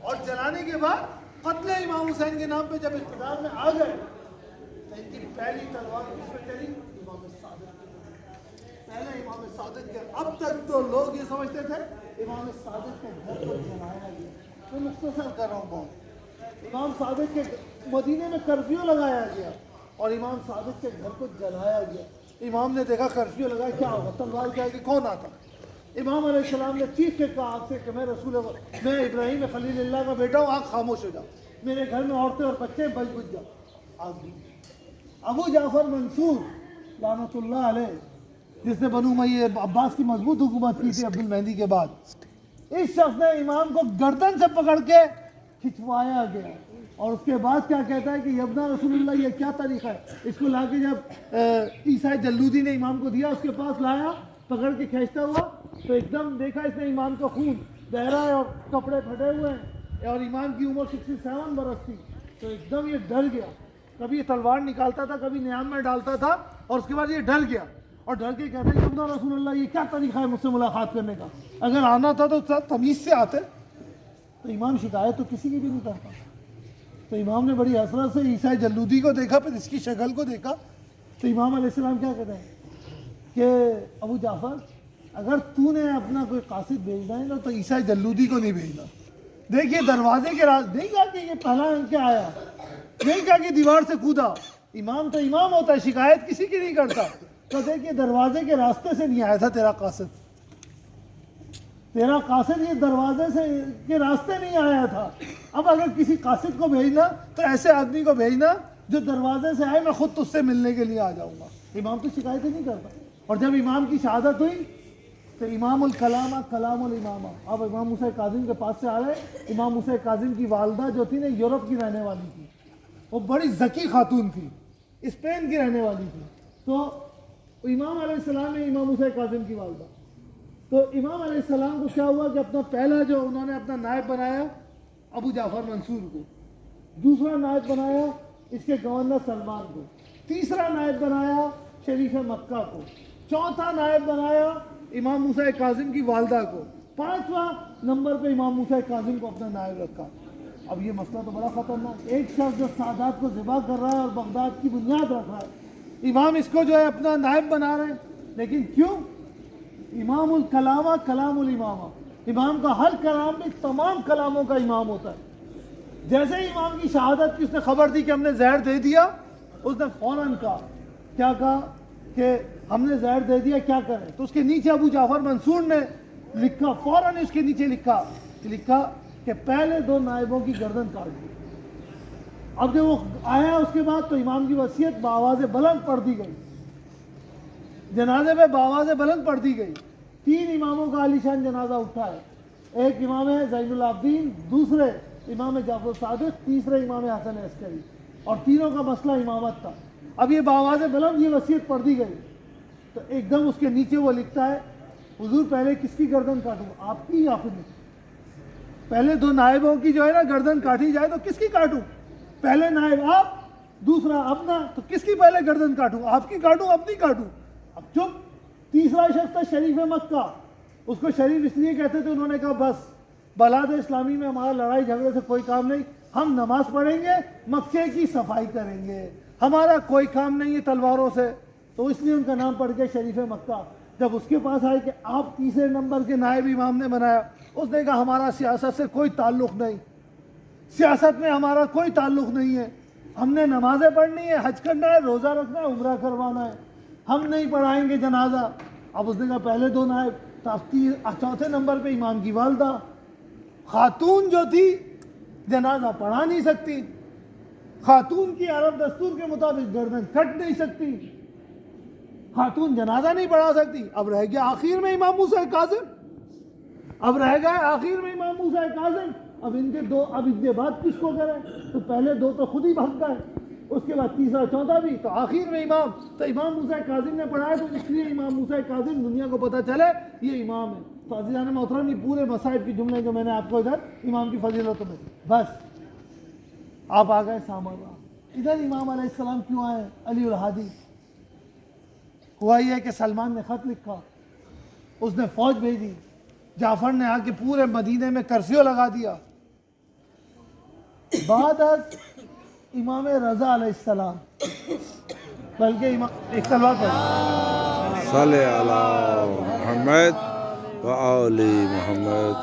اور جلانے کے بعد قتل امام حسین کے نام پہ جب اقتدار میں آ گئے تو ان کی پہلی تلوار کس پہ چلی؟ امام صادق کے پہلے امام صادق کے. اب تک تو لوگ یہ سمجھتے تھے امام صادق کے گھر کو جلایا گیا. میں مختصر کر رہا ہوں بہت. امام صادق کے مدینے میں کرفیو لگایا گیا اور امام صادق کے گھر کو جلایا گیا. امام نے دیکھا کرفیو لگا, کیا ہوگا, تلوار کیا کہ کون آتا. امام علیہ السلام نے چیخ کے کہا آگ سے کہ میں ابراہیم خلیل اللہ کا بیٹا ہوں, آگ خاموش ہو جاؤ. میرے گھر میں عورتیں اور بچے بجھ جاؤ. آگ بھی. ابو جعفر منصور لعنت اللہ علیہ, جس نے بنو امیہ عباس کی مضبوط حکومت کی تھی عبد المہدی کے بعد, اس شخص نے امام کو گردن سے پکڑ کے کھچوایا گیا. اور اس کے بعد کیا کہتا ہے کہ یبنا رسول اللہ, یہ کیا طریقہ ہے. اس کو لا کے جب عیسیٰ جلودی نے امام کو دیا, اس کے پاس لایا پکڑ کے کھینچتا ہوا, تو ایک دم دیکھا اس نے امام کا خون بہ رہا ہے اور کپڑے پھٹے ہوئے ہیں اور امام کی عمر 67 برس تھی. تو ایک دم یہ ڈر گیا. کبھی یہ تلوار نکالتا تھا, کبھی نیام میں ڈالتا تھا, اور اس کے بعد یہ ڈر گیا اور ڈر کے کہتا ہے یبنا رسول اللہ, یہ کیا طریقہ ہے مجھ سے ملاقات کرنے کا. اگر آنا تھا تو تمیز سے آتے. تو امام شکایت تو کسی کی بھی نہیں کرتا. تو امام نے بڑی حسرت سے عیسیٰ جلودی کو دیکھا, پھر اس کی شکل کو دیکھا. تو امام علیہ السلام کیا کہتے ہیں کہ ابو جعفر, اگر تو نے اپنا کوئی قاصد بھیجنا ہے نا تو عیسیٰ جلودی کو نہیں بھیجنا. دیکھیے دروازے کے راز, نہیں کہا کہ یہ پہلا کیا آیا, نہیں کہا کہ دیوار سے کودا. امام تو امام ہوتا ہے, شکایت کسی کی نہیں کرتا. تو دیکھیے دروازے کے راستے سے نہیں آیا تھا تیرا قاصد, تیرا قاصد یہ دروازے سے کے راستے نہیں آیا تھا. اب اگر کسی قاصد کو بھیجنا تو ایسے آدمی کو بھیجنا جو دروازے سے آئے, میں خود تجھ سے ملنے کے لیے آ جاؤں گا. امام تو شکایتیں نہیں کرتا. اور جب امام کی شہادت ہوئی تو امام الکلامہ کلام الامامہ, اب امام موسیٰ کاظم کے پاس سے آ رہے. امام موسیٰ کاظم کی والدہ جو تھی نا, یورپ کی رہنے والی تھی, وہ بڑی ذکی خاتون تھی, اسپین کی رہنے والی تھی. تو امام علیہ السلام نے امام موسیٰ کاظم کی والدہ, تو امام علیہ السلام کو کیا ہوا کہ اپنا پہلا جو انہوں نے اپنا نائب بنایا ابو جعفر منصور کو, دوسرا نائب بنایا اس کے گورنر سلمان کو, تیسرا نائب بنایا شریف مکہ کو, چوتھا نائب بنایا امام موسیٰ کاظم کی والدہ کو, پانچواں نمبر پہ امام موسیٰ کاظم کو اپنا نائب رکھا. اب یہ مسئلہ تو بڑا خطرناک, ایک شخص جو سادات کو ذبح کر رہا ہے اور بغداد کی بنیاد رکھ رہا ہے, امام اس کو جو ہے اپنا نائب بنا رہے ہیں. لیکن کیوں؟ امام الکلامہ کلام الامامہ, امام کا ہر کلام بھی تمام کلاموں کا امام ہوتا ہے. جیسے ہی امام کی شہادت کی اس نے خبر دی کہ ہم نے زہر دے دیا, اس نے فوراً کہا, کیا کہا کہ ہم نے زہر دے دیا, کیا کریں. تو اس کے نیچے ابو جعفر منصور نے لکھا, فوراً اس کے نیچے لکھا کہ پہلے دو نائبوں کی گردن کاٹ دی. اب جب وہ آیا اس کے بعد تو امام کی وصیت بآواز بلند پڑھ دی گئی, جنازے میں بآواز بلند پڑھ دی گئی. 3 اماموں کا عالی شان جنازہ اٹھا ہے. ایک امام زین العابدین, دوسرے امام جعفر صادق, تیسرے امام حسن عسکری, اور تینوں کا مسئلہ امامت تھا. اب یہ بآواز بلند یہ وصیت پڑھ دی گئی تو ایک دم اس کے نیچے وہ لکھتا ہے, حضور پہلے کس کی گردن کاٹوں, آپ کی یا خود؟ پہلے 2 نائبوں کی جو ہے نا گردن کاٹی جائے تو کس کی کاٹوں؟ پہلے نائب آپ, دوسرا اپنا, تو کس کی پہلے گردن کاٹوں, آپ کی کاٹوں اپنی کاٹوں؟ اب چپ. تیسرا شخص تھا شریف مکہ, اس کو شریف اس لیے کہتے تھے, انہوں نے کہا بس بلاد اسلامی میں ہمارا لڑائی جھگڑے سے کوئی کام نہیں, ہم نماز پڑھیں گے, مکے کی صفائی کریں گے, ہمارا کوئی کام نہیں ہے تلواروں سے. تو اس لیے ان کا نام پڑ گیا شریف مکہ. جب اس کے پاس آئے کہ آپ تیسرے نمبر کے نائب امام نے بنایا, اس نے کہا ہمارا سیاست سے کوئی تعلق نہیں, سیاست میں ہمارا کوئی تعلق نہیں ہے, ہم نے نمازیں پڑھنی ہے, حج کرنا ہے, روزہ رکھنا ہے, عمرہ کروانا ہے, ہم نہیں پڑھائیں گے جنازہ. اب اس نے کہا پہلے 2 نائب, چوتھے نمبر پہ امام کی والدہ, خاتون جو تھی جنازہ پڑھا نہیں سکتی, خاتون کی عرب دستور کے مطابق گردن کٹ نہیں سکتی, خاتون جنازہ نہیں پڑھا سکتی. اب رہ گیا آخر میں امام موسیٰ کاظم, اب ان کے بعد کس کو کریں. تو پہلے 2 تو خود ہی بھاگ گئے, اس کے بعد تیسرا چوتھا بھی, تو آخر میں امام. تو امام موسیٰ کاظم نے پڑھایا, تو اس لیے امام موسیٰ کاظم دنیا کو پتہ چلے یہ امام ہے. تو عزیزان محترم, یہ پورے مصائب کی جملے جو میں نے آپ کو ادھر امام کی فضیلتوں میں, بس آپ آ گئے سامراں. ادھر امام علیہ السلام کیوں آئے؟ علی الہادی. ہوا یہ کہ سلمان نے خط لکھا, اس نے فوج بھیجی, جعفر نے آ کے پورے مدینے میں کرفیو لگا دیا, بعد از امام رضا علیہ السلام، بلکہ ایک سلوات پڑھیں صلی علی محمد و آل محمد۔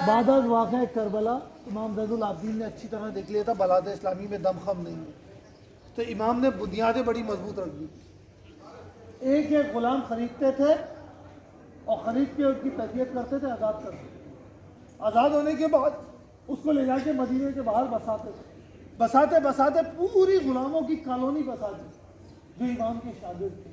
بعد از واقعہ کربلا امام زین العابدین نے اچھی طرح دیکھ لیا تھا بلاد اسلامی میں دم خم نہیں ہے، تو امام نے بنیادیں بڑی مضبوط رکھ دی۔ ایک ایک غلام خریدتے تھے اور خرید کے ان کی تربیت کرتے تھے، آزاد کرتے تھے۔ آزاد ہونے کے بعد اس کو لے جا کے مدینے کے باہر بساتے تھے، بساتے بساتے پوری غلاموں کی کالونی بسا دی جو امام کے شاگرد تھے،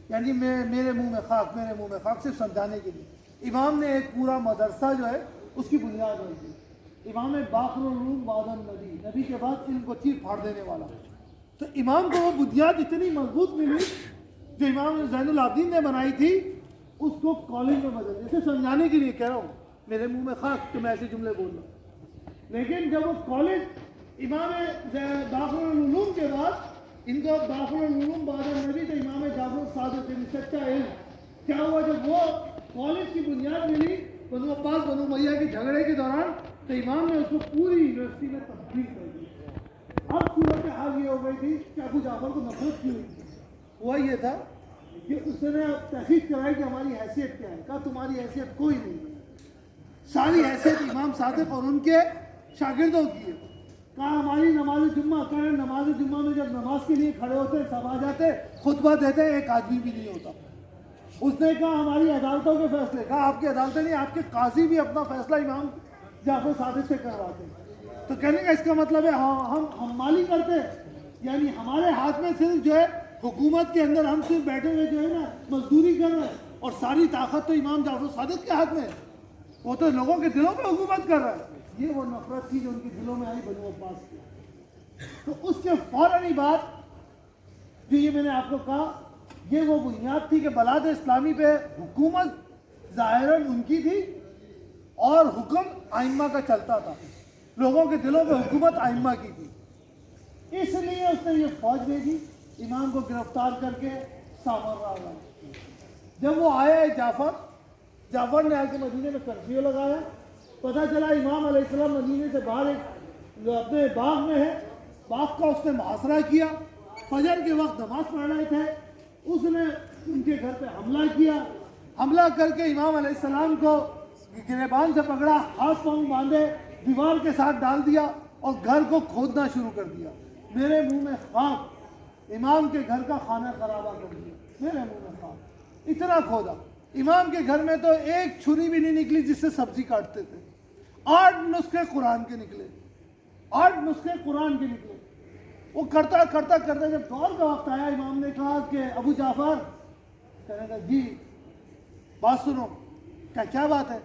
یعنی میرے منہ میں خاک، میرے منہ میں خاک، صرف سمجھانے کے لیے امام نے ایک پورا مدرسہ جو ہے اس کی بنیاد رکھ دی۔ امام باقر العلوم بعد النبی، نبی کے بعد علم کو چیر پھاڑ دینے والا۔ تو امام کو وہ بنیاد اتنی مضبوط ملی جو امام زین العابدین نے بنائی تھی، اس کو کالج میں بدل دیا۔ اسے سمجھانے کے لیے کہہ رہا ہوں، میرے منہ میں خاک کہ میں ایسے جملے بول رہا ہوں، لیکن جب وہ کالج امام باقر العلوم کے بعد ان کو باقر العلوم بعد النبی تو امام جعفر صادق یعنی سچا علم، کیا ہوا جب وہ کالج کی بنیاد ملی بنو عباس بنو امیہ کے جھگڑے کے دوران، تو امام نے اس کو پوری یونیورسٹی میں تبدیل کر دی۔ اب صورت حال یہ ہو گئی تھی کہ ابو جعفر کو نفرت کی ہوئی تھی۔ ہوا یہ تھا کہ اس نے تحقیق کرائی کہ ہماری حیثیت کیا ہے، کہا تمہاری حیثیت کوئی نہیں، ساری حیثیت امام صادق اور ان کے شاگردوں کی ہے۔ کہا ہماری نماز جمعہ، کہا نماز جمعہ میں جب نماز کے لیے کھڑے ہوتے سب آ جاتے، خطبہ دیتے، ایک آدمی بھی نہیں ہوتا۔ اس نے کہا ہماری عدالتوں کے فیصلے، کہا آپ کی عدالتیں نہیں، آپ کے قاضی بھی اپنا فیصلہ امام جعفر صادق سے کرواتے ہیں۔ تو کہنے کا اس کا مطلب ہے ہم مالی کرتے ہیں، یعنی ہمارے ہاتھ میں صرف جو ہے حکومت کے اندر ہم صرف بیٹھے ہوئے جو ہے نا مزدوری کر رہے ہیں، اور ساری طاقت تو امام جعفر صادق کے ہاتھ میں ہے، وہ تو لوگوں کے دلوں پہ حکومت کر رہا ہے۔ یہ وہ نفرت تھی جو ان کے دلوں میں آئی بنو عباس کی۔ تو اس کے فوراً ہی بعد جو یہ میں نے آپ کو کہا، یہ وہ بنیاد تھی کہ بلاد اسلامی پہ حکومت ظاہراً ان کی تھی اور حکم ائمہ کا چلتا تھا، لوگوں کے دلوں پہ حکومت ائمہ کی تھی۔ اس لیے اس نے یہ فوج بھیجی امام کو گرفتار کر کے سامراء گیا۔ جب وہ آیا جعفر نے آ کے مدینے میں کرفیو لگایا، پتہ چلا امام علیہ السلام مدینے سے باہر ایک اپنے باغ میں ہے، باغ کا اس نے محاصرہ کیا، فجر کے وقت نماز پڑھ رہے تھے، اس نے ان کے گھر پہ حملہ کیا، حملہ کر کے امام علیہ السلام کو گریبان سے پکڑا، ہاتھ پاؤں باندھے، دیوار کے ساتھ ڈال دیا اور گھر کو کھودنا شروع کر دیا۔ میرے منہ میں خاک، امام کے گھر کا خانہ خرابہ کر دیا، میرے منہ میں خاک، اتنا کھودا۔ امام کے گھر میں تو ایک چھری بھی نہیں نکلی جس سے سبزی کاٹتے تھے، 8 نسخے قرآن کے نکلے، 8 نسخے قرآن کے نکلے۔ وہ کرتا جب دور کا وقت آیا، امام نے کہا کہ ابو جعفر، کہنے لگا جی بات سنو، کیا بات ہے؟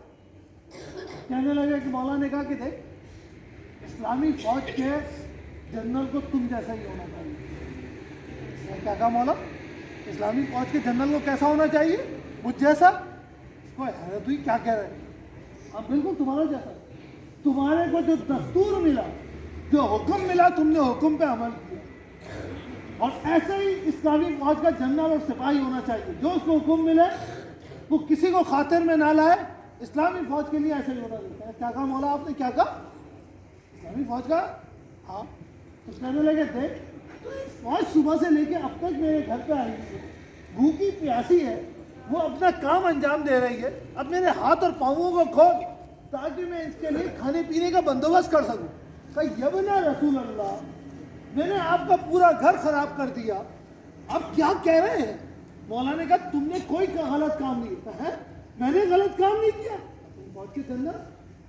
کہنے لگے کہ مولا نے کہا کہ دیکھ اسلامی فوج کے جنرل کو تم جیسا ہی ہونا چاہیے۔ میں کیا کہا مولا؟ اسلامی فوج کے جنرل کو کیسا ہونا چاہیے؟ مجھ جیسا؟ اس کو حیرت ہوئی، کیا کہہ رہے ہیں؟ ہاں بالکل تمہارا جیسا، تمہارے کو جو دستور ملا، جو حکم ملا، تم نے حکم پہ عمل کیا، اور ایسے ہی اسلامی فوج کا جنرل اور سپاہی ہونا چاہیے، جو اس کو حکم ملے وہ کسی کو خاطر میں نہ لائے، اسلامی فوج کے لیے ایسے ہی ہونا چاہیے۔ کیا کہا مولا آپ نے؟ کیا کہا؟ اسلامی فوج کا؟ ہاں۔ تو کہنے لگے دیکھ تو فوج صبح سے لے کے اب تک میرے گھر پہ آئی ہے، بھوکی پیاسی ہے، وہ اپنا کام انجام دے رہی ہے، اب میرے ہاتھ اور پاؤں کو کھول تاکہ میں اس کے لیے کھانے پینے کا بندوبست کر سکوں۔ کہ یبنا رسول اللہ، میں نے آپ کا پورا گھر خراب کر دیا، اب کیا کہہ رہے ہیں؟ مولا نے کہا تم نے کوئی غلط کام نہیں کیا ہے، میں نے غلط کام نہیں کیا، فوج کے اندر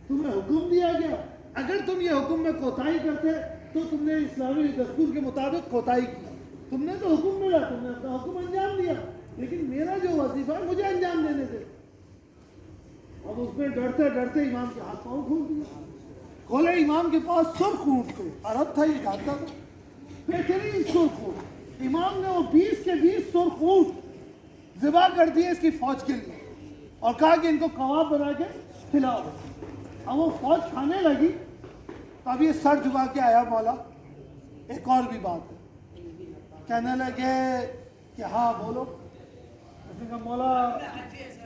تمہیں حکم دیا گیا، اگر تم یہ حکم میں کوتاہی کرتے تو تم نے اسلامی دستور کے مطابق کوتاہی کی، تم نے تو حکم ملا، تم نے اپنا حکم انجام دیا، لیکن میرا جو وظیفہ ہے مجھے انجام دینے دے۔ اب اس میں ڈرتے ڈرتے امام کے ہاتھ پاؤں کھول دیا، کھولے امام کے پاس سرخ اونٹ تھے، عرب تھا یہ جانتا تھا، بہترین سرخ اونٹ، امام نے وہ 20 کے 20 سرخ اونٹ ذبح کر دیے اس کی فوج کے لیے، اور کہا کہ ان کو کباب بنا کے کھلاؤ۔ اب وہ فوج کھانے لگی، اب یہ سر جھکا کے آیا مولا ایک اور بھی بات ہے، کہنے لگے کہ ہاں بولو۔ اس نے کہا مولا،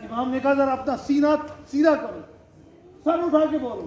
امام نے کہا ذرا اپنا سینہ سیدھا کرو، سر اٹھا کے بولو۔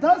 10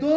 2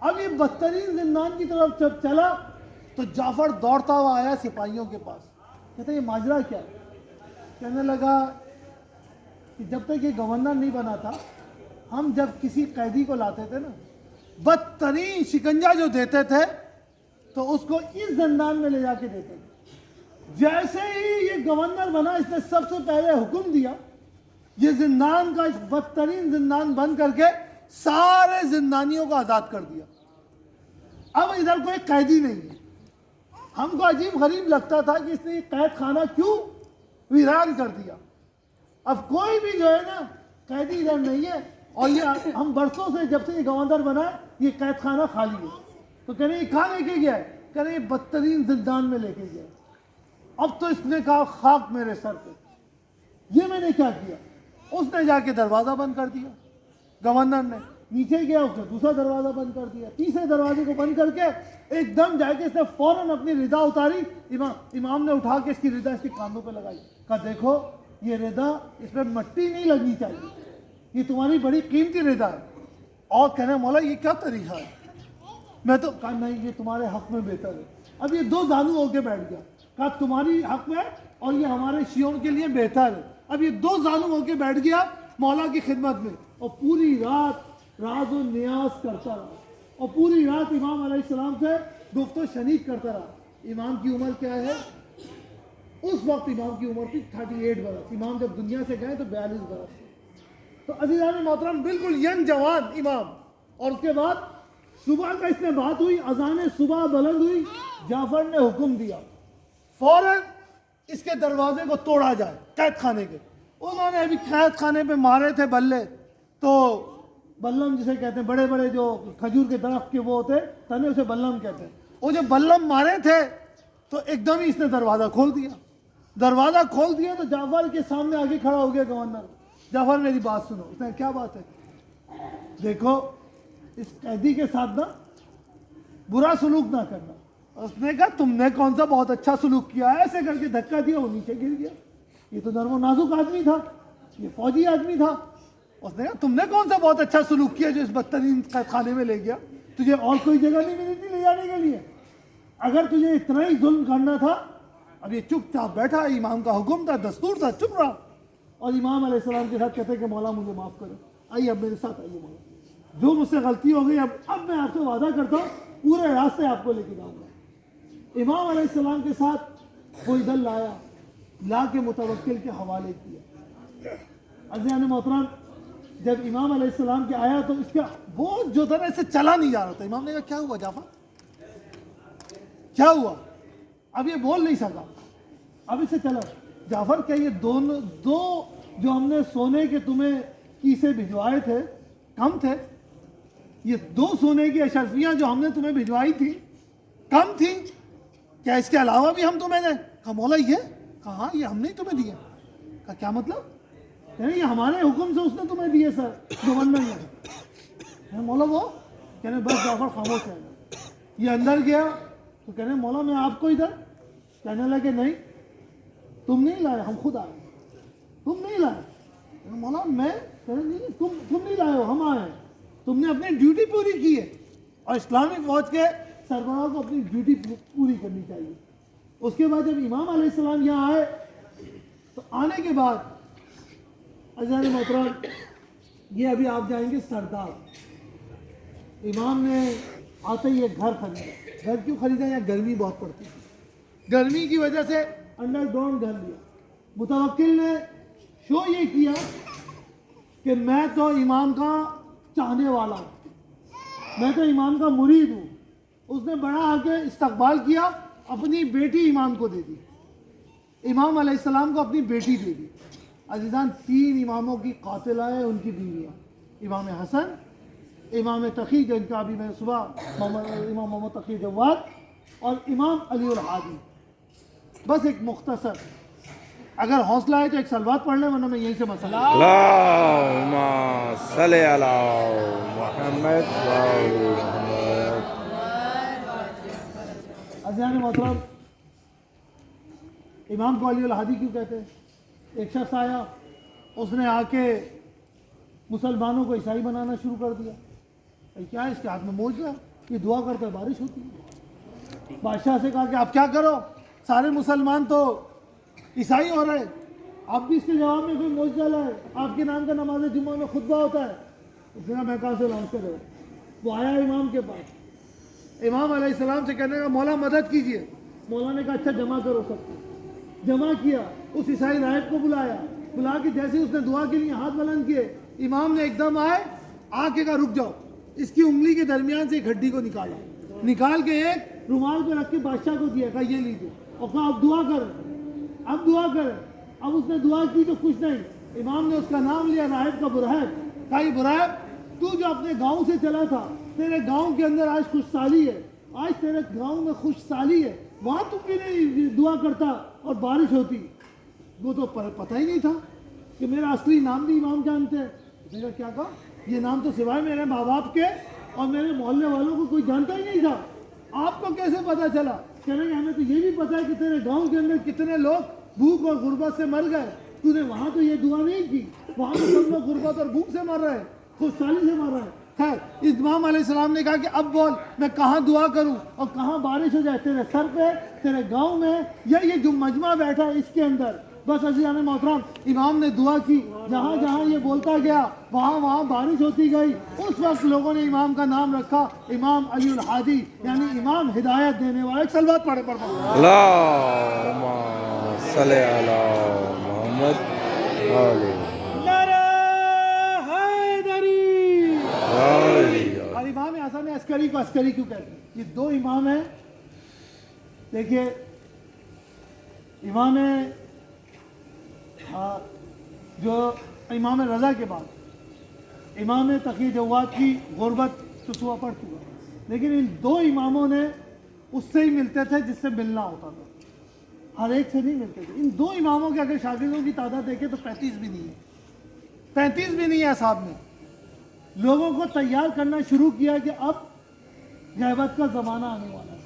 اب یہ بدترین زندان کی طرف جب چلا تو جعفر دوڑتا ہوا آیا سپاہیوں کے پاس، کہتا یہ ماجرا کیا ہے؟ کہنے لگا کہ جب تک یہ گورنر نہیں بنا تھا، ہم جب کسی قیدی کو لاتے تھے نا، بدترین شکنجہ جو دیتے تھے تو اس کو اس زندان میں لے جا کے دیتے تھے۔ جیسے ہی یہ گورنر بنا، اس نے سب سے پہلے حکم دیا یہ زندان کا بدترین زندان بند کر کے سارے زندانیوں کو آزاد کر دیا۔ اب ادھر کوئی قیدی نہیں ہے۔ ہم کو عجیب غریب لگتا تھا کہ اس نے یہ قید خانہ کیوں ویران کر دیا۔ اب کوئی بھی جو ہے نا قیدی ادھر نہیں ہے، اور یہ ہم برسوں سے جب سے یہ گورنر بنا ہے یہ قید خانہ خالی ہے۔ تو کہہ رہے یہ کہاں لے کے گیا ہے؟ کہہ رہے یہ بدترین زندان میں لے کے گیا۔ اب تو اس نے کہا خاک میرے سر پہ، یہ میں نے کیا کیا؟ اس نے جا کے دروازہ بند کر دیا۔ گورنر نے نیچے گیا، اس نے دوسرا دروازہ بند کر دیا، تیسرے دروازے کو بند کر کے ایک دم جا کے اس نے فوراً اپنی ردا اتاری۔ امام نے اٹھا کے اس کی ردا اس کے کانوں پہ لگائی، کہا دیکھو یہ ردا، اس پہ مٹی نہیں لگنی چاہیے، یہ تمہاری بڑی قیمتی ردا ہے۔ اور کہنے مولا یہ کیا طریقہ ہے؟ میں تو کہا نہیں یہ تمہارے حق میں بہتر ہے۔ اب یہ دو زانو ہو کے بیٹھ گیا، کہا تمہاری حق میں اور یہ ہمارے شیعوں کے لیے بہتر ہے۔ اب یہ دو زانو ہو کے بیٹھ گیا مولا کی خدمت میں، اور پوری رات راز و نیاز کرتا رہا، اور پوری رات امام علیہ السلام سے گفت و شنید کرتا رہا۔ امام کی عمر کیا ہے؟ اس وقت امام کی عمر تھی 38 برس، امام جب دنیا سے گئے تو 42 برس۔ تو عزیزان محترم بالکل ینگ جوان امام، اور اس کے بعد صبح کا اس میں بات ہوئی، اذان صبح بلند ہوئی، جعفر نے حکم دیا فوراً اس کے دروازے کو توڑا جائے قید خانے کے۔ انہوں نے ابھی قید خانے پہ مارے تھے بلے، تو بلم جسے کہتے ہیں، بڑے بڑے جو کھجور کے درخت کے وہ ہوتے تنے، اسے بلم کہتے ہیں۔ وہ جو بلم مارے تھے تو ایک دم ہی اس نے دروازہ کھول دیا۔ دروازہ کھول دیا تو جعفر کے سامنے آگے کھڑا ہو گیا گورنر۔ جعفر میری بات سنو۔ اس نے کیا بات ہے؟ دیکھو اس قیدی کے ساتھ نا برا سلوک نہ کرنا۔ اس نے کہا تم نے کون سا بہت اچھا سلوک کیا ہے؟ ایسے کر کے دھکا دیا، وہ نیچے گر گیا۔ یہ تو نرم و نازک آدمی تھا، یہ فوجی آدمی تھا۔ اس نے کہا تم نے کون سا بہت اچھا سلوک کیا جو اس بدترین قید خانے میں لے گیا؟ تجھے اور کوئی جگہ نہیں ملی تھی لے جانے کے لیے؟ اگر تجھے اتنا ہی ظلم کرنا تھا، اب یہ چپ چاپ بیٹھا، امام کا حکم تھا، دستور تھا، چپ رہا۔ اور امام علیہ السلام کے ساتھ کہتے کہ مولا مجھے معاف کرو، آئیے اب میرے ساتھ آئیے مولا، جو مجھ سے غلطی ہو گئی اب میں آپ سے وعدہ کرتا ہوں پورے راستے آپ کو لے کے جاؤں گا۔ امام علیہ السلام کے ساتھ کوئی دل لایا، لا کے متوکل کے حوالے کیا۔ عزیزان محترم جب امام علیہ السلام کے آیا تو اس کا وہ جو تھا نا اسے چلا نہیں جا رہا تھا۔ امام نے کہا کیا ہوا جعفر، کیا ہوا؟ اب یہ بول نہیں سکا، اب اسے چلا۔ جعفر کیا یہ دو جو ہم نے سونے کے تمہیں کیسے بھجوائے تھے کم تھے؟ یہ 2 سونے کی اشرفیاں جو ہم نے تمہیں بھجوائی تھی کم تھی کیا؟ اس کے علاوہ بھی ہم تمہیں دیں؟ کہا مولا یہ؟ کہا ہاں یہ ہم نے تمہیں دیے۔ کہا کیا مطلب؟ کہنے یہ ہمارے حکم سے اس نے تمہیں دیے سر، گورنر نے۔ مولا وہ کہنے بس جعفر خاموش ہے۔ یہ اندر گیا تو کہنے مولا میں آپ کو ادھر، کہنے لگے نہیں تم نہیں لائے، ہم خود آئے۔ تم نہیں لائے؟ مولا میں، کہنے نہیں تم نہیں لائے ہو، ہم آئے ہیں۔ تم نے اپنی ڈیوٹی پوری کی ہے، اور اسلامی فوج کے سربراہ کو اپنی ڈیوٹی پوری کرنی چاہیے۔ اس کے بعد جب امام علیہ السلام یہاں آئے تو آنے کے بعد عزیزان محترم یہ ابھی آپ جائیں گے سردار، امام نے آتے ہی ایک گھر خریدا۔ گھر کیوں خریدا؟ یہاں گرمی بہت پڑتی تھی، گرمی کی وجہ سے انڈر گراؤنڈ گھر لیا۔ متوکل نے شو یہ کیا کہ میں تو امام کا چاہنے والا ہوں، میں تو امام کا مرید ہوں۔ اس نے بڑا آ کے استقبال کیا، اپنی بیٹی امام کو دے دی، امام علیہ السلام کو اپنی بیٹی دے دی۔ عزیزان 3 اماموں کی قاتلہ ہیں ان کی بیویاں، امام حسن، امام تقی جو ان کا ابھی میں صبح امام محمد تقی جواد، اور امام علی الحادی۔ بس ایک مختصر، اگر حوصلہ ہے تو ایک صلوات پڑھ لیں ورنہ میں یہیں سے مسئلہ۔ اللہم صلی علی محمد و آل محمد۔ عزیزان محترم امام کو علی الحادی کیوں کہتے ہیں؟ ایک شخص آیا، اس نے آ کے مسلمانوں کو عیسائی بنانا شروع کر دیا۔ کیا ہے اس کے ہاتھ میں موجزہ ہے؟ یہ دعا کرتا ہے بارش ہوتی ہے. بادشاہ سے کہا کہ آپ کیا کرو, سارے مسلمان تو عیسائی ہو رہے, آپ بھی اس کے جواب میں کوئی معجزہ لائے, آپ کے نام کا نماز جمعہ میں خطبہ ہوتا ہے. اس نے کہا میں کہاں سے لاؤں کرے. وہ آیا امام کے پاس, امام علیہ السلام سے کہنے کا مولا مدد کیجئے. مولا نے کہا اچھا جمع کرو سب کو. جمع کیا, اس عیسائی راہب کو بلایا, بلا کے جیسے اس نے دعا کے لیے ہاتھ بلند کیے, امام نے ایک دم آئے آ کے کہا رک جاؤ, اس کی انگلی کے درمیان سے ایک ہڈی کو نکالا, نکال کے ایک رومال پہ رکھ کے بادشاہ کو دیا, کہا یہ لیجیے, اور کہا اب دعا کریں, اب دعا کریں. اب اس نے دعا کی تو کچھ نہیں, امام نے اس کا نام لیا راہب کا برہب. کہا یہ برہب, تو جو اپنے گاؤں سے چلا تھا, تیرے گاؤں کے اندر آج خوش سالی ہے, آج تیرے گاؤں میں خوش سالی ہے, وہاں تو کیوں نہیں دعا کرتا اور بارش ہوتی. وہ تو پتہ ہی نہیں تھا کہ میرا اصلی نام بھی امام جانتے ہیں. اس نے کہا کیا کہا, یہ نام تو سوائے میرے ماں باپ کے اور میرے محلے والوں کو کوئی جانتا ہی نہیں تھا, آپ کو کیسے پتا چلا؟ کہنے کہ ہمیں تو یہ بھی پتا ہے کہ تیرے گاؤں کے اندر کتنے لوگ بھوک اور غربت سے مر گئے, تو نے وہاں تو یہ دعا نہیں کی, وہاں تو سب لوگ غربت اور بھوک سے مر رہے ہیں, خوشحالی سے مر رہے ہیں. خیر, امام علیہ السلام نے کہا کہ اب بول میں کہاں دعا کروں اور کہاں بارش ہو جائے, تیرے سر پہ, تیرے گاؤں میں, یا یہ جو مجمع بیٹھا ہے اس کے اندر؟ بس عزیزان محترم, امام نے دعا کی, جہاں جہاں یہ بولتا گیا وہاں وہاں بارش ہوتی گئی. اس وقت لوگوں نے امام کا نام رکھا امام علی الحادی, یعنی امام ہدایت دینے والا. ایک سلوات پڑھے پڑھ اللہم صلی علی محمد علی اور امام حسن عسکری کو عسکری کیوں کہتے ہیں؟ یہ دو امام ہیں. دیکھیے, امام جو امام رضا کے بعد امام تقی جواد کی غربت چسوا پڑ چکا, لیکن ان دو اماموں نے اس سے ہی ملتے تھے جس سے ملنا ہوتا تھا, ہر ایک سے نہیں ملتے تھے. ان دو اماموں کے اگر شاگردوں کی تعداد دیکھیں تو 35 بھی نہیں ہے, 35 بھی نہیں ہے. صاحب نے لوگوں کو تیار کرنا شروع کیا کہ اب غیبت کا زمانہ آنے والا ہے,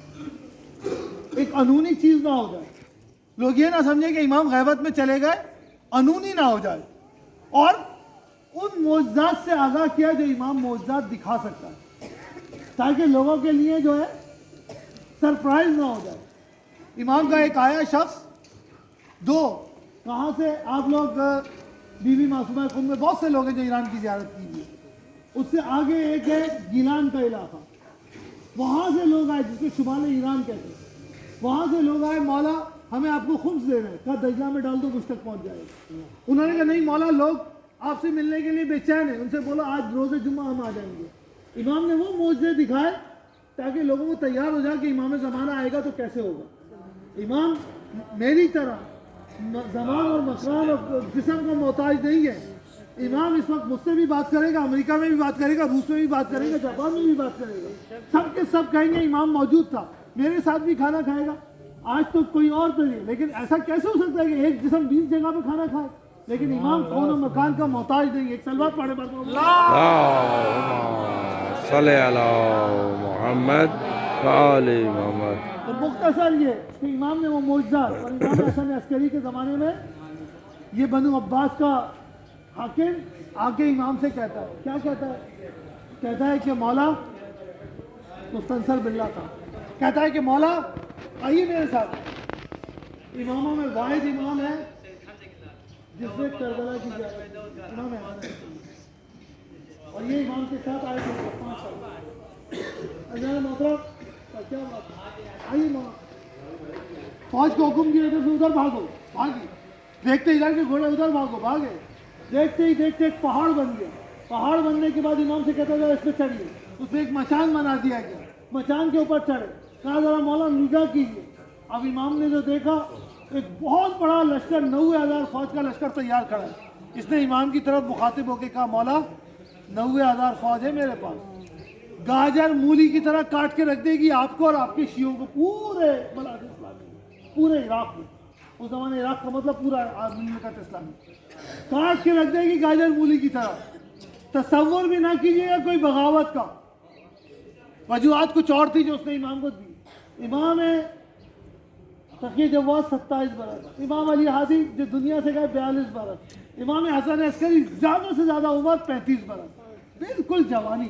ایک قانونی چیز نہ ہو جائے. لوگ یہ نہ سمجھیں کہ امام غیبت میں چلے گئے, قانونی نہ ہو جائے. اور ان معجزات سے آگاہ کیا جو امام معجزات دکھا سکتا ہے, تاکہ لوگوں کے لیے جو ہے سرپرائز نہ ہو جائے. امام کا ایک آیا شخص, دو کہاں سے, آپ لوگ بی بی معصومہ خم میں بہت سے لوگ ہیں جو ایران کی زیارت کیجیے, اس سے آگے ایک ہے گیلان کا علاقہ, وہاں سے لوگ آئے جس کو شمال ایران کہتے ہیں, وہاں سے لوگ آئے, مولا ہمیں آپ کو خمس دے رہے ہیں, کہا دجلہ میں ڈال دو مجھ تک پہنچ جائے گا. انہوں نے کہا نہیں مولا, لوگ آپ سے ملنے کے لیے بے چین ہیں, ان سے بولا آج روز جمعہ ہم آ جائیں گے. امام نے وہ معجزے دکھائے تاکہ لوگوں کو تیار ہو جائے کہ امام زمانہ آئے گا تو کیسے ہوگا. امام میری طرح زمان اور مکان اور جسم کا محتاج نہیں ہے. امام اس وقت مجھ سے بھی بات کرے گا, امریکہ میں بھی بات کرے گا, روس میں بھی بات کرے گا, جاپان میں بھی بات کرے گا, سب کے سب کہیں گے امام موجود تھا, میرے ساتھ بھی کھانا کھائے گا. آج تو کوئی اور تو نہیں, لیکن ایسا کیسے ہو سکتا ہے کہ ایک جسم 20 جگہ پہ کھانا کھائے, لیکن امام کون و مکان کا محتاج نہیں. ایک سلوات پڑھے اللہم صلی علی محمد وآل محمد. تو مختصر یہ کہ امام نے وہ معجزات, اور امام حسن عسکری کے زمانے میں یہ بنو عباس کا حاکم آ کے امام سے کہتا ہے, کیا کہتا ہے؟ کہتا ہے کہ مولا, مستنصر باللہ تھا, کہتا ہے کہ مولا آئیے میرے ساتھ. اماموں میں واحد امام ہے جس نے کربلا کی زیارت کی, امام حسن, اور یہ امام کے ساتھ آئے تھے 5 سال. اللہ محترم کیا بات ہے, آئیے مولا. فوج کو حکم کیا ادھر سے ادھر بھاگو, بھاگی, دیکھتے ادھر کے گھوڑے ادھر بھاگو, بھاگے, دیکھتے ہی دیکھتے ایک پہاڑ بن گیا. پہاڑ بننے کے بعد امام سے کہتا تھا اس پہ چڑھیے, اس میں ایک مچان بنا دیا گیا, مچان کے اوپر چڑھے, کہا ذرا مولا نگاہ کیجیے. اب امام نے جو دیکھا ایک بہت بڑا لشکر, 90,000 فوج کا لشکر تیار کھڑا ہے. اس نے امام کی طرف مخاطب ہو کے کہا مولا 90,000 فوج ہے میرے پاس, گاجر مولی کی طرح کاٹ کے رکھ دے گی آپ کو اور آپ کے شیعوں کو, پورے بلاد اسلامی, پورے عراق میں. اس زمانے عراق کا مطلب پورا مملکت اسلامی, کاٹ کے رکھ دے گی گاجر مولی کی طرح. تصور بھی نہ کیجیے گا کوئی بغاوت کا. وجوہات کچھ اور تھی جو اس نے امام کو دی. امام تقی جواد 27 برس, امام علی حادی جو دنیا سے گئے 42 برس, امام حسن عسکری زیادہ سے زیادہ عمر 35 برس, بالکل جوانی.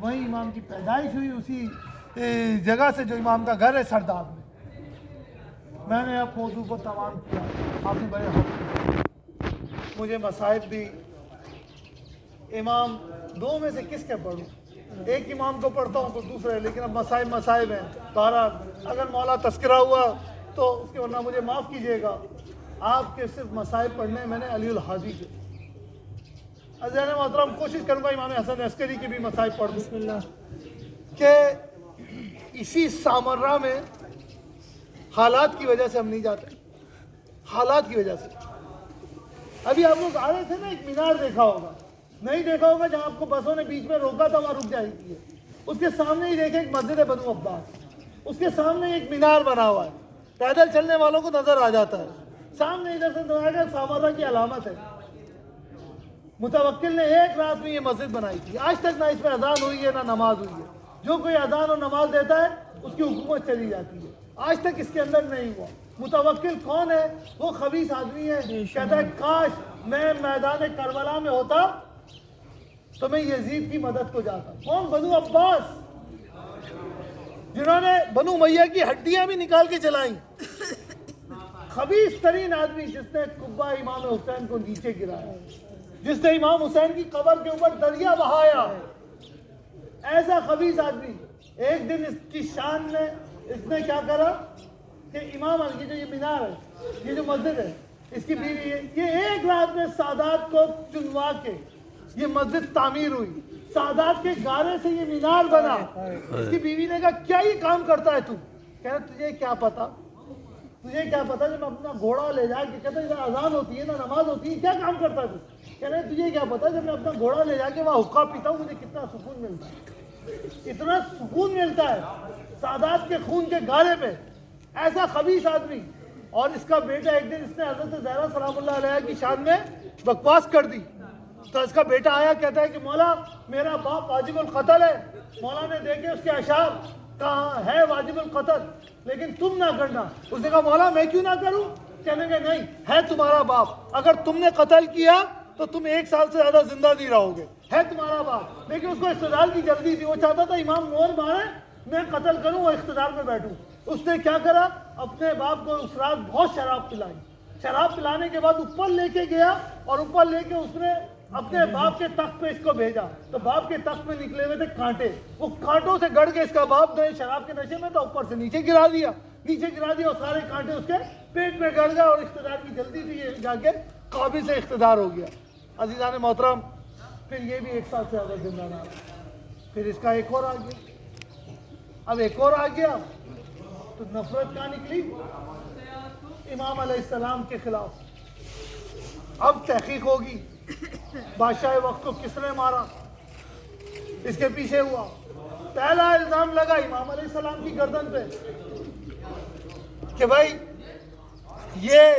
وہیں امام کی پیدائش ہوئی، اسی جگہ سے جو امام کا گھر ہے سرداب میں. میں نے اب موضوع کو تمام کیا. آپ نے بڑے حوصلے، مجھے مصائب بھی. امام دو میں سے کس کے پڑھوں؟ ایک امام کو پڑھتا ہوں تو دوسرے، لیکن اب مصائب ہیں. بہرحال اگر مولا تذکرہ ہوا تو اس کے، ورنہ مجھے معاف کیجیے گا. آپ کے صرف مصائب پڑھنے میں نے علی الحادی کے. عزیزان محترم کوشش کروں گا امام حسن عسکری کی بھی مصائب پڑھ دوں کہ اسی سامرہ میں حالات کی وجہ سے ہم نہیں جاتے، حالات کی وجہ سے. ابھی آپ لوگ آ رہے تھے نا، ایک مینار دیکھا ہوگا، نہیں دیکھا ہوگا جہاں آپ کو بسوں نے بیچ میں روکا تھا، وہاں رک جاتی ہے. اس کے سامنے ہی دیکھیں ایک مسجد ہے بنو عباس، اس کے سامنے ایک مینار بنا ہوا ہے، پیدل چلنے والوں کو نظر آ جاتا ہے. سامنے ادھر سے نظر آ سامرہ کی علامت ہے. متوکل نے ایک رات میں یہ مسجد بنائی تھی. آج تک نہ اس میں اذان ہوئی ہے نہ نماز ہوئی ہے. جو کوئی اذان اور نماز دیتا ہے اس کی حکومت چلی جاتی ہے. آج تک اس کے اندر نہیں ہوا. متوکل کون ہے؟ وہ خبیث آدمی ہے، کہتا ہے کاش میں میدان کربلا میں ہوتا تو میں یزید کی مدد کو جاتا. کون؟ بنو عباس، جنہوں نے بنو امیہ کی ہڈیاں بھی نکال کے چلائیں. خبیث ترین آدمی جس نے قبہ امام حسین کو نیچے گرایا، جس نے امام حسین کی قبر کے اوپر دریا بہایا. ایسا خبیث آدمی. ایک دن اس کی شان میں اس نے کیا کرا کہ امام کی جو یہ مینار ہے، یہ جو مسجد ہے، اس کی بیوی ہے، یہ ایک رات میں سادات کو چنوا کے یہ مسجد تعمیر ہوئی. سادات کے گارے سے یہ مینار بنا. اس کی بیوی نے کہا کیا یہ کام کرتا ہے تو؟ کہہ رہا تجھے کیا پتا، تجھے کیا پتا جب میں اپنا گھوڑا لے جا کے، کہتا ہے نہ اذان ہوتی ہے نہ نماز ہوتی ہے، کیا کام کرتا ہے تو؟ کہہ رہے تجھے کیا پتا جب میں اپنا گھوڑا لے جا کے وہاں حقہ پیتا ہوں مجھے کتنا سکون ملتا ہے، اتنا سکون ملتا ہے سادات کے خون کے گارے پہ. ایسا خبیث آدمی. اور اس کا بیٹا ایک دن اس نے حضرت زہرا سلام اللہ علیہ کی شان میں بکواس کر دی. تو اس کا بیٹا آیا، کہتا ہے کہ مولا میرا باپ واجب القتل ہے. مولا نے دیکھے اس کے اشعار، کہا ہے واجب القتل لیکن تم نہ کرنا. اس نے کہا مولا میں کیوں نہ کروں؟ کہنے گے نہیں، ہے تمہارا باپ، اگر تم نے قتل کیا تو تم 1 سال سے زیادہ زندہ نہیں رہو گے. ہے تمہارا باپ. لیکن اس کو اقتدار کی جلدی تھی، وہ چاہتا تھا امام مور مارے میں قتل کروں اور اقتدار پہ بیٹھوں. اس نے کیا کرا، اپنے باپ کو اس رات بہت شراب پلائی. شراب پلانے کے بعد اوپر لے کے گیا اور اوپر لے کے اس نے اپنے باپ کے تخت پہ اس کو بھیجا. تو باپ کے تخت میں نکلے ہوئے تھے کانٹے، وہ کانٹوں سے گڑ کے اس کا باپ شراب کے نشے میں تھا، اوپر سے نیچے گرا دیا اور سارے کانٹے اس کے پیٹ میں گڑ گئے اور اقتدار کی جلدی تھی، یہ جا کے قابل سے اقتدار ہو گیا. عزیزان محترم پھر یہ بھی 1 سال سے زیادہ زندہ نہ رہا. پھر اس کا ایک اور آ گیا. اب ایک اور آ گیا تو نفرت کہاں نکلی؟ امام علیہ السلام کے خلاف. اب تحقیق ہوگی بادشاہ وقت کو کس نے مارا، اس کے پیچھے ہوا. پہلا الزام لگا امام علیہ السلام کی گردن پہ کہ بھائی یہ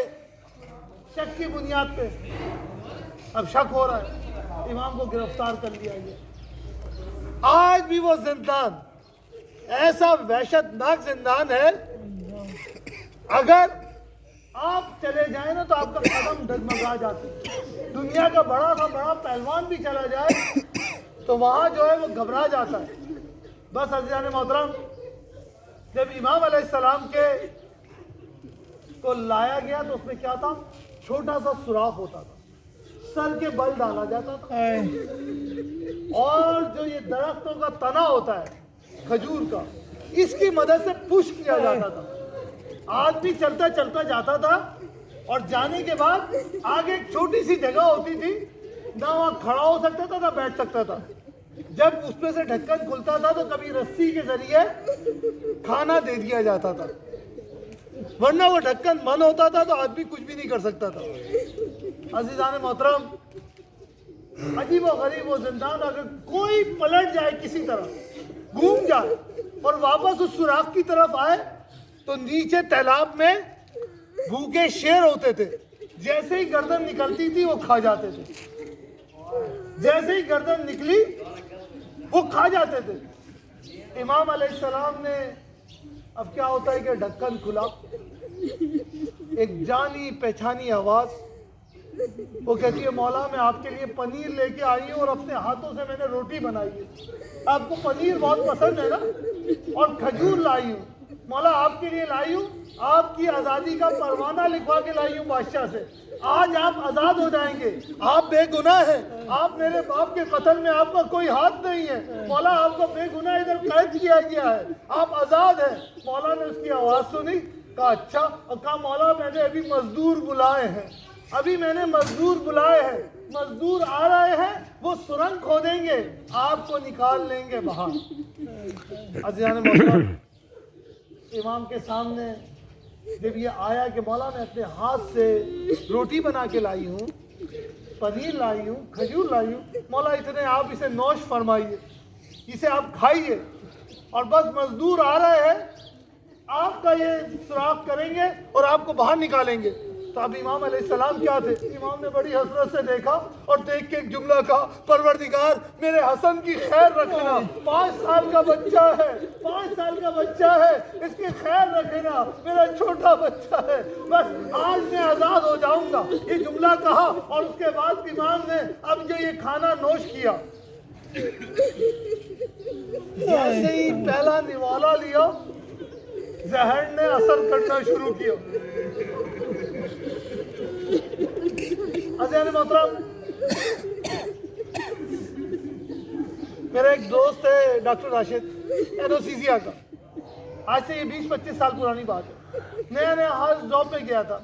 شک کی بنیاد پہ اب شک ہو رہا ہے، امام کو گرفتار کر لیا گیا. آج بھی وہ زندان ایسا وحشت ناک زندان ہے، اگر آپ چلے جائیں نا تو آپ کا قدم ڈگمگا جاتے. دنیا کا بڑا سا بڑا پہلوان بھی چلا جائے تو وہاں جو ہے وہ گھبرا جاتا ہے. بس عزیزان محترم جب امام علیہ السلام کے کو لایا گیا تو اس میں کیا تھا، چھوٹا سا سوراخ ہوتا تھا، سر کے بل ڈالا جاتا تھا، اور جو یہ درختوں کا تنا ہوتا ہے کھجور کا، اس کی مدد سے پش کیا جاتا تھا. آدمی چلتا چلتا جاتا تھا اور جانے کے بعد آگے ایک چھوٹی سی جگہ ہوتی تھی، نہ وہاں کھڑا ہو سکتا تھا نہ بیٹھ سکتا تھا. جب اس میں سے ڈھکن کھلتا تھا تو کبھی رسی کے ذریعے کھانا دے دیا جاتا تھا، ورنہ وہ ڈھکن بند ہوتا تھا تو آدمی کچھ بھی نہیں کر سکتا تھا. عزیزان محترم عجیب و غریب وہ زندان، اگر کوئی پلٹ جائے کسی طرح گھوم جائے اور واپس اس سوراخ کی طرف آئے تو نیچے تالاب میں بھوکے شیر ہوتے تھے، جیسے ہی گردن نکلتی تھی وہ کھا جاتے تھے، جیسے ہی گردن نکلی وہ کھا جاتے تھے. امام علیہ السلام نے، اب کیا ہوتا ہے کہ ڈھکن کھلا، ایک جانی پہچانی آواز وہ کہتی ہے مولا میں آپ کے لیے پنیر لے کے آئی ہوں اور اپنے ہاتھوں سے میں نے روٹی بنائی ہے، آپ کو پنیر بہت پسند ہے نا، اور کھجور لائی ہوں مولا آپ کے لیے لائی ہوں، آپ کی آزادی کا پروانہ لکھوا کے لائی ہوں بادشاہ سے، آج آپ آزاد ہو جائیں گے، آپ بے گناہ ہیں، آپ میرے باپ کے قتل میں آپ کا کوئی ہاتھ نہیں ہے مولا، آپ کو بے گناہ ادھر قید کیا گیا ہے، آپ آزاد ہیں۔ مولا نے اس کی آواز سنی، کہا اچھا، اور کہا مولا میں نے ابھی مزدور بلائے ہیں، ابھی میں نے مزدور بلائے ہیں، مزدور آ رہے ہیں، وہ سرنگ کھودیں گے، آپ کو نکال لیں گے باہر۔ عزیزان محترم، امام کے سامنے جب یہ آیا کہ مولا میں اپنے ہاتھ سے روٹی بنا کے لائی ہوں، پنیر لائی ہوں، کھجور لائی ہوں، مولا اتنے آپ اسے نوش فرمائیے، اسے آپ کھائیے، اور بس مزدور آ رہے ہیں، آپ کا یہ سراغ کریں گے اور آپ کو باہر نکالیں گے۔ تو اب امام علیہ السلام کیا تھے؟ امام نے بڑی حسرت سے دیکھا اور دیکھ کے ایک جملہ کہا، پروردگار میرے حسن کی خیر رکھنا، 5 سال کا بچہ ہے، 5 سال کا بچہ ہے، اس کی خیر رکھنا، میرا چھوٹا بچہ ہے، بس آج میں آزاد ہو جاؤں گا، یہ جملہ کہا، اور اس کے بعد امام نے اب جو یہ کھانا نوش کیا، جیسے ہی پہلا نوالا لیا زہر نے اثر کرنا شروع کیا۔ عزیزان محترم، میرا ایک دوست ہے ڈاکٹر راشد، اینوسیزیا کا، آج سے یہ 20-25 سال پرانی بات ہے، نیا نیا ہاؤس جاب پہ گیا تھا،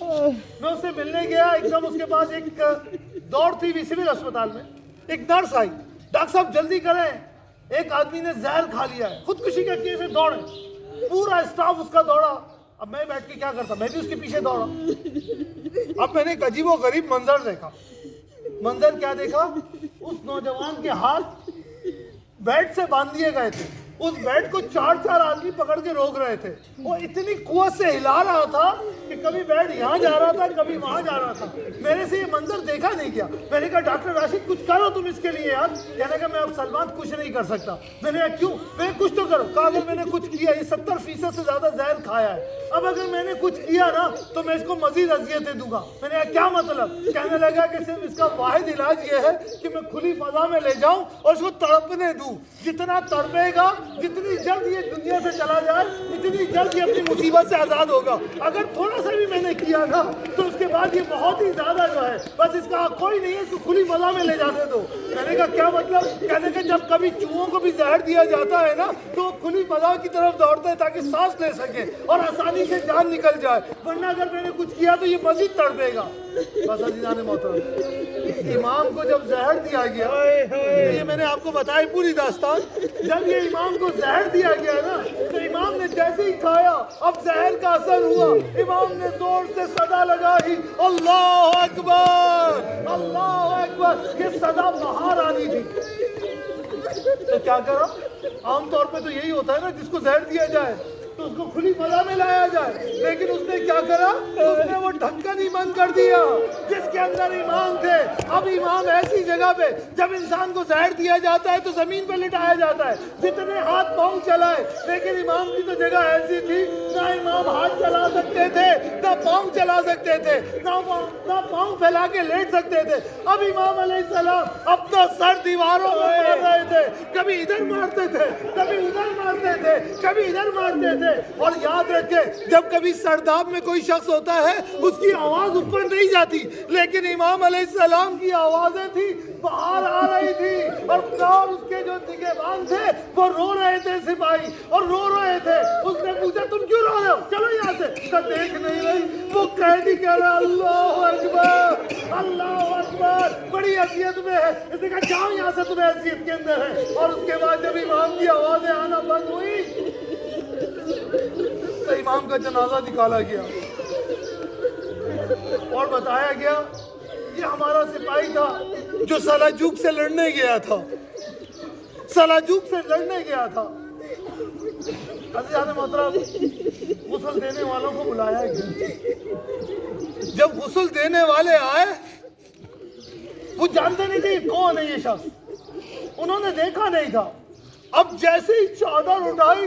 میں اس سے ملنے گیا، ایک دم اس کے پاس ایک دوڑ تھی سول اسپتال میں، ایک نرس آئی، ڈاکٹر صاحب جلدی کریں، ایک آدمی نے زہر کھا لیا ہے، خودکشی کا کیس ہے، دوڑیں، پورا اسٹاف اس کا دوڑا، اب میں بیٹھ کے کیا کرتا، میں بھی اس کے پیچھے دوڑا، اب میں نے ایک عجیب و غریب منظر دیکھا، منظر کیا دیکھا، اس نوجوان کے ہاتھ بیڈ سے باندھ دیے گئے تھے، اس بیڈ کو 4 آدمی پکڑ کے روک رہے تھے، وہ اتنی قوت سے ہلا رہا تھا کہ کبھی بیڈ یہاں جا رہا تھا، کبھی وہاں جا رہا تھا، میرے سے یہ منظر دیکھا نہیں گیا، میں نے کہا ڈاکٹر راشد کچھ کرو تم اس کے لیے یار، کہنے کہ میں اب سلمان کچھ نہیں کر سکتا، میں نے کہا کیوں، میں نے کچھ تو کرو، کہا اگر میں نے کچھ کیا، یہ 70% سے زیادہ زہر کھایا ہے، اب اگر میں نے کچھ کیا نا تو میں اس کو مزید اذیتیں دوں گا، میں نے کہا کیا مطلب، کہنے لگا کہ صرف اس کا واحد علاج یہ ہے کہ میں کھلی فضا میں لے جاؤں اور اس کو تڑپنے دوں، جتنا تڑپے گا، جتنی جلد یہ دنیا سے چلا جائے، اتنی جلد یہ اپنی مصیبت سے آزاد ہوگا، اگر تھوڑا سا بھی میں نے کیا نا تو اس کے بعد یہ بہت ہی زیادہ جو ہے، بس اس کا کوئی نہیں ہے، اس کو کھلی فضا میں لے جاتے دو، میں نے کہا کیا مطلب، کہنے کہ جب کبھی چوہوں کو بھی زہر دیا جاتا ہے نا تو وہ کھلی فضا کی طرف دوڑتے ہیں تاکہ سانس لے سکیں اور آسانی سے جان نکل جائے، ورنہ اگر میں نے کچھ کیا تو یہ مزید تڑپے گا۔ بس عزیزان محترم، امام کو جب زہر دیا گیا، یہ میں نے آپ کو بتائی پوری داستان، جب یہ امام کو زہر دیا گیا نا تو امام نے جیسے ہی کھایا، اب زہر کا اثر ہوا، امام نے زور سے صدا لگائی، اللہ اکبر، اللہ اکبر، یہ صدا باہر آنی تھی، تو کیا کرو، عام طور پہ تو یہی ہوتا ہے نا، جس کو زہر دیا جائے تو اس کو کھلی فضا میں لایا جائے، لیکن اس نے کیا کرا، اس نے وہ ڈھکن ہی بند کر دیا جس کے اندر امام تھے۔ اب امام ایسی جگہ پہ، جب انسان کو زہر دیا جاتا ہے تو زمین پہ لٹایا جاتا ہے، جتنے ہاتھ پاؤں چلائے، لیکن امام کی تو جگہ ایسی تھی، نہ امام ہاتھ چلا سکتے تھے، نہ پاؤں چلا سکتے تھے، نہ پاؤں پھیلا کے لیٹ سکتے تھے۔ اب امام علیہ السلام اپنا سر دیواروں میں مار رہے تھے، کبھی ادھر مارتے تھے، کبھی ادھر مارتے تھے، کبھی ادھر مارتے تھے، اور یاد رکھیں جب کبھی سرداب میں کوئی شخص ہوتا ہے اس کی آواز اوپر نہیں جاتی، لیکن امام علیہ السلام کی آوازیں تھی باہر آ رہی تھی، اور اس کے جو نگہبان تھے وہ رو رہے تھے، سپاہی اور رو رہے تھے، اس نے پوچھا تم کیوں رو رہے ہو، چلو یہاں سے، تو دیکھ نہیں رہی، وہ قیدی کہہ رہا اللہ اکبر، اللہ اکبر، بڑی اذیت میں ہے، اس نے کہا جاؤ یہاں سے، تمہیں اذیت کے اندر ہے، اور اس کے بعد جب امام کی آوازیں آنا بند ہوئی تو امام کا جنازہ نکالا گیا اور بتایا گیا یہ ہمارا سپاہی تھا جو سلاجوق سے لڑنے گیا تھا، سلاجوق سے لڑنے گیا تھا۔ عزیزان محترم، غسل دینے والوں کو بلایا گیا، جب غسل دینے والے آئے وہ جانتے نہیں تھے کون ہے یہ شخص، انہوں نے دیکھا نہیں تھا، اب جیسے ہی چادر اٹھائی